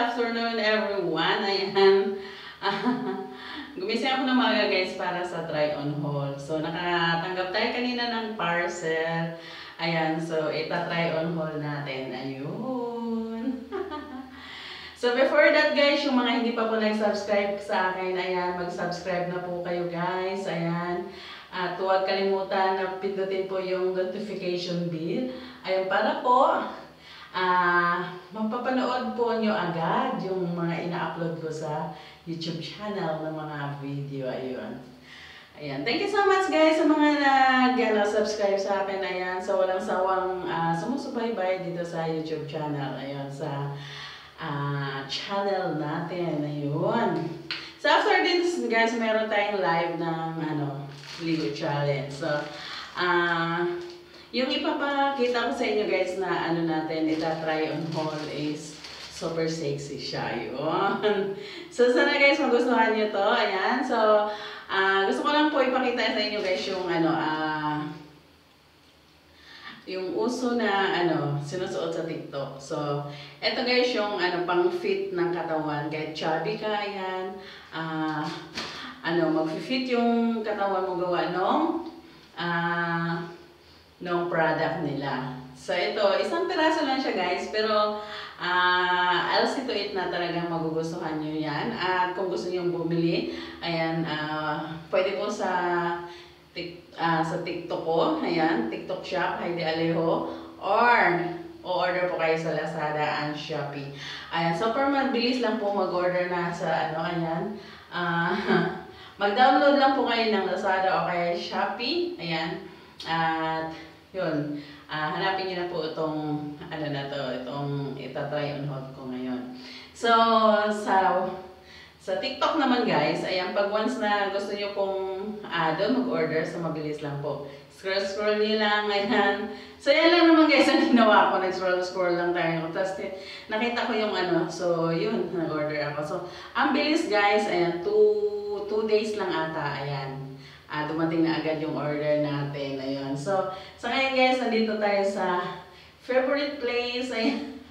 afternoon everyone. Ayan. Gumising ako ng maaga guys para sa try-on haul. So, nakatanggap tayo kanina ng parcel. Ayan, so ita-try-on haul natin. Ayun. So, before that guys, yung mga hindi pa po nag-subscribe sa akin, ayan, mag-subscribe na po kayo guys. Ayan. At huwag kalimutan na pindutin po yung notification bell. Ayun, para po mapapanood po nyo agad yung mga ina-upload ko sa YouTube channel ng mga video. Ayun. Ayan. Thank you so much guys sa mga nag-subscribe sa akin. Ayan. So, walang sawang sumusubaybay dito sa YouTube channel. Ayun. Sa channel natin. Ayun. So, after this guys, meron tayong live ng Ligo Challenge. So, yung ipapakita ko sa inyo guys na natin, ita-try on haul is super sexy siya. Yun. So, sana guys magustuhan nyo to. Ayan. So, gusto ko lang po ipakita sa inyo guys yung yung uso na sinusuot sa TikTok. So, eto guys yung pang fit ng katawan. Kahit chubby ka, ayan. Mag-fit yung katawan mo gawa nung product nila. So, ito, isang piraso lang siya guys, pero I'll see to it na talagang magugustuhan nyo yan. At kung gusto nyo bumili, ayan, pwede po sa TikTok ko, ayan, TikTok shop, Heidi Alejo, or o-order po kayo sa Lazada and Shopee. Ayan, super mabilis lang po mag-order na sa ayan, mag-download lang po kayo ng Lazada o kaya Shopee, ayan, at yun, hanapin nyo na po itong, itong ita-try on haul ko ngayon. So, sa TikTok naman guys, ayan, pag once na gusto nyo pong doon mag-order, so mabilis lang po. Scroll nyo lang, ayan. So, yan lang naman guys ang ginawa ko. Nag-scroll lang tayo. Tapos, nakita ko yung so, yun, nag-order ako. So, ang bilis guys, ayan, 2 days lang ata, ayan. Dumating na agad yung order natin. Ayun. So ngayon guys, nandito tayo sa favorite place. Ayan.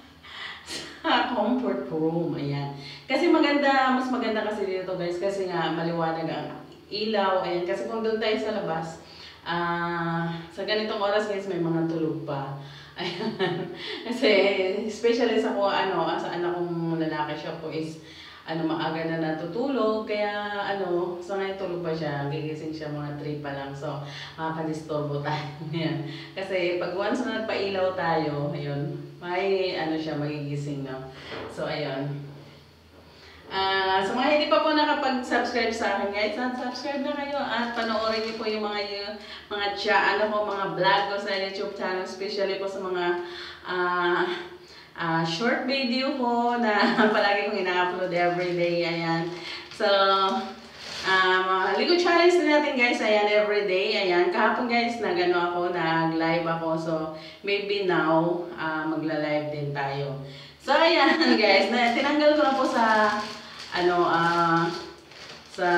Sa comfort room. Ayan. Kasi mas maganda kasi dito guys. Kasi nga maliwanag ang ilaw. Ayan. Kasi kung doon tayo sa labas, sa ganitong oras guys, may mga tulog pa. Ayan. Kasi especially sa sa anak kong lalaki siya po is maaga na natutulog, kaya sa ngayon tulog pa siya, gigising siya mga 3 pa lang, so makakadisturbo tayo. Yan. Kasi pag once na nagpailaw tayo, ayun, may siya magigising, no? So ayun. Sa mga hindi pa po nakapag-subscribe sa akin guys, subscribe na kayo at panoorin niyo po yung mga mga vlog ko sa YouTube channel, especially po sa mga short video ko na palagi kong ina-upload everyday. Ayan. So, Ligo Challenge na natin guys. Ayan, everyday. Ayan. Kahapon guys, nag-live ako. So, maybe now, magla-live din tayo. So, ayan guys. Tinanggal ko na po sa, sa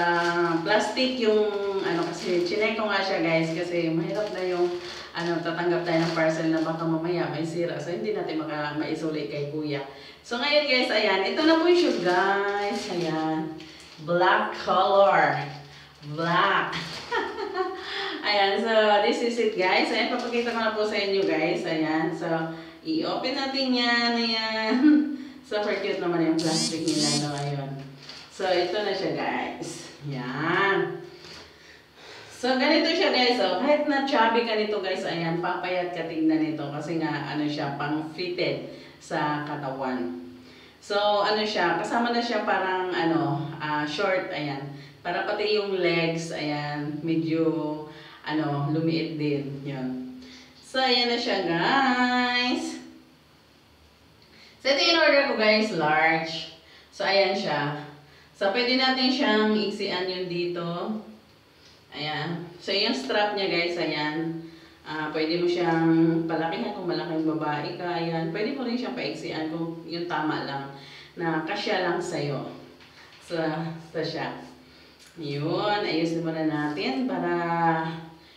plastic yung, kasi chinek ko nga siya guys. Kasi mahirap na yung, tatanggap tayo ng parcel na baka mamaya may sira. So, hindi natin maisulit kay kuya. So, ngayon guys, ayan. Ito na po yung shoes guys. Ayan. Black color. Black. Ayan. So, this is it guys. Ayan, papakita ko na po sa inyo guys. Ayan. So, i-open natin yan. Ayan. Super cute naman yung plastic nila. Ayun. So, ito na siya guys. Ayan. So, ganito siya guys, kahit na chubby ka nito guys, ayan, papayat ka tingnan nito kasi nga, siya, pang fitted sa katawan. So, siya, kasama na siya parang, short, ayan, para pati yung legs, ayan, medyo, lumiit din, yun. So, ayan na siya guys. So, ito yung order ko guys, large. So, ayan siya. So, pwede natin siyang iksian yun dito. Ayan. So, yung strap niya guys, ayan. Pwede mo siyang palakihan kung malaking babae ka. Ayan. Pwede mo rin siyang paiksian kung yung tama lang. Na kasya lang sa'yo. So, siya. Yun. Ayusin muna natin para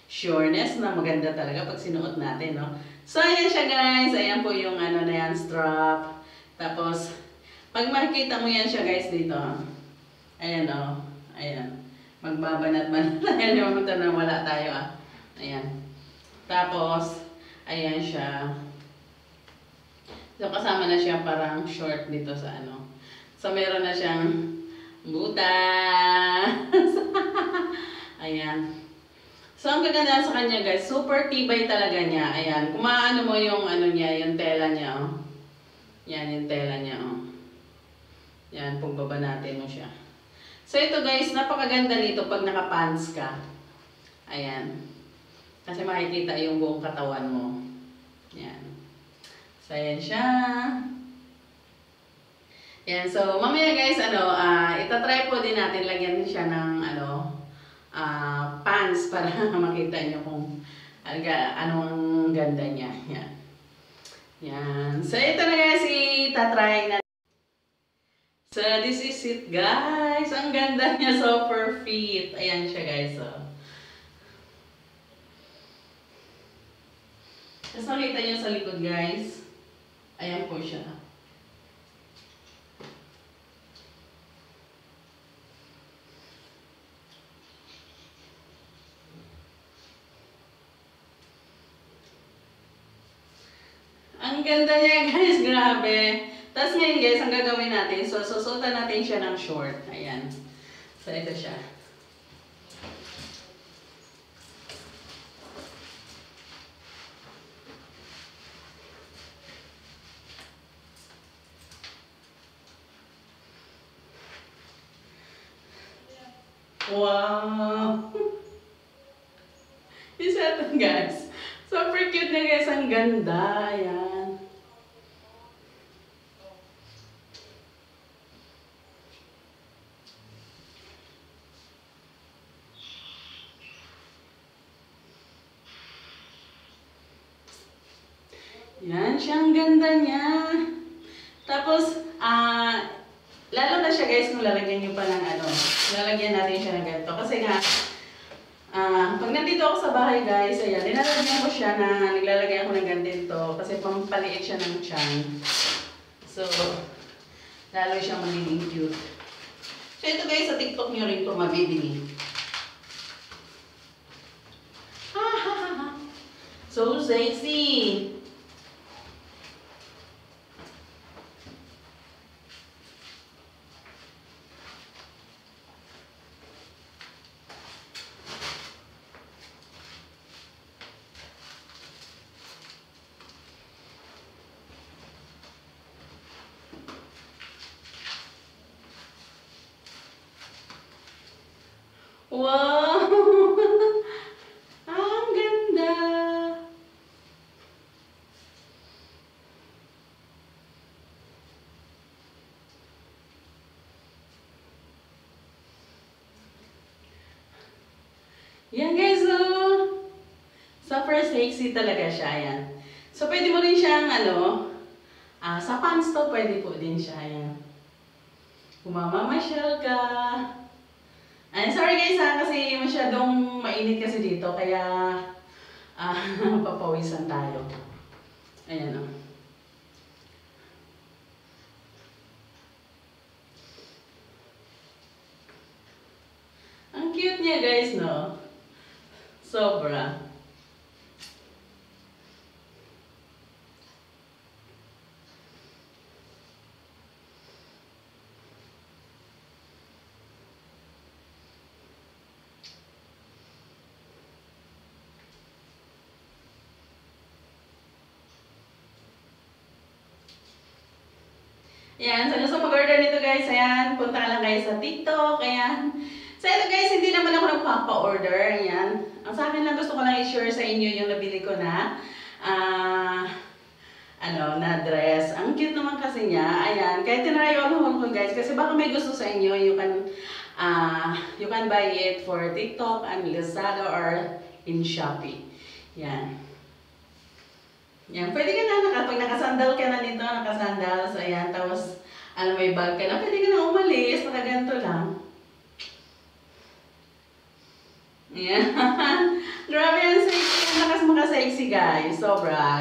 sureness na maganda talaga pag sinuot natin, no? So, ayan siya guys. Ayan po yung na yan, strap. Tapos, Pag makikita mo yan siya guys dito. Ayan o. Ayan. Magbabanat-banat. Ayan yung punta na wala tayo ah. Ayan. Tapos, ayan siya. So, kasama na siya parang short dito sa ano. So, meron na siyang butas. Ayan. So, ang gaganda sa kanya guys, super tibay talaga niya. Ayan. Kung maano mo yung ano niya, yung tela niya, oh. Yan, yung tela niya, oh. Yan, pagbaba natin mo siya. So, ito guys, napakaganda nito pag naka-pants ka. Ayan. Kasi makikita yung buong katawan mo. Yan. So, ayan siya. Yan. So, mamaya guys, itatry po din natin, lagyan siya ng, pants para makita nyo kung anong ganda niya. Yan. Yan. So, ito na guys, itatry na. So, this is it guys. Ang ganda niya, super fit. Ayan siya guys. So. Tapos nakita niyo sa likod guys. Ayan po siya. Ang ganda niya guys, grabe. Tapos ngayon guys, ang gagawin natin, so susuotan natin siya ng short. Ayan. So ito siya. Wow! Isa ito guys. Super cute na guys, ang ganda. Ayan. Yan siya, ang ganda niya. Tapos, lalo na siya guys kung lalagyan nyo pa ng lalagyan natin siya ng ganito. Kasi nga, pag nandito ako sa bahay guys, ayan, nilalagyan ko siya na naglalagay ako ng ganito kasi pampaliit siya ng tiyan. So, lalo siyang magiging cute. So, ito guys, sa TikTok nyo rin ito mabibili. So sexy! Wow! Ang ganda! Yan guys, oh! Super sexy talaga siya, yan. So, pwede mo rin siyang, sa pants to, pwede po din siya, yan. Kung mamamasyal ka. Ay, sorry guys kasi masyadong mainit kasi dito, kaya papawisan tayo. Ayan o. Ang cute niya guys, no? Sobra. Ayan, so gusto mag-order nito guys, ayan, punta ka lang guys sa TikTok, ayan. So ito guys, hindi naman ako nagpapa-order, ayan. Ang sa akin lang gusto ko lang i-share sa inyo yung nabili ko na, na dress. Ang cute naman kasi niya, ayan. Kaya tinry ko guys, kasi baka may gusto sa inyo, you can buy it for TikTok and Lazada or in Shopee. Yan. Yan, pwede ka na, pag nakasandal ka na nito, nakasandal, so ayan, tapos, may bag ka na, pwede ka na umalis, nakaganto lang. Yan. Grabe yan, sexy, ang lakas maka-sexy guys, sobra.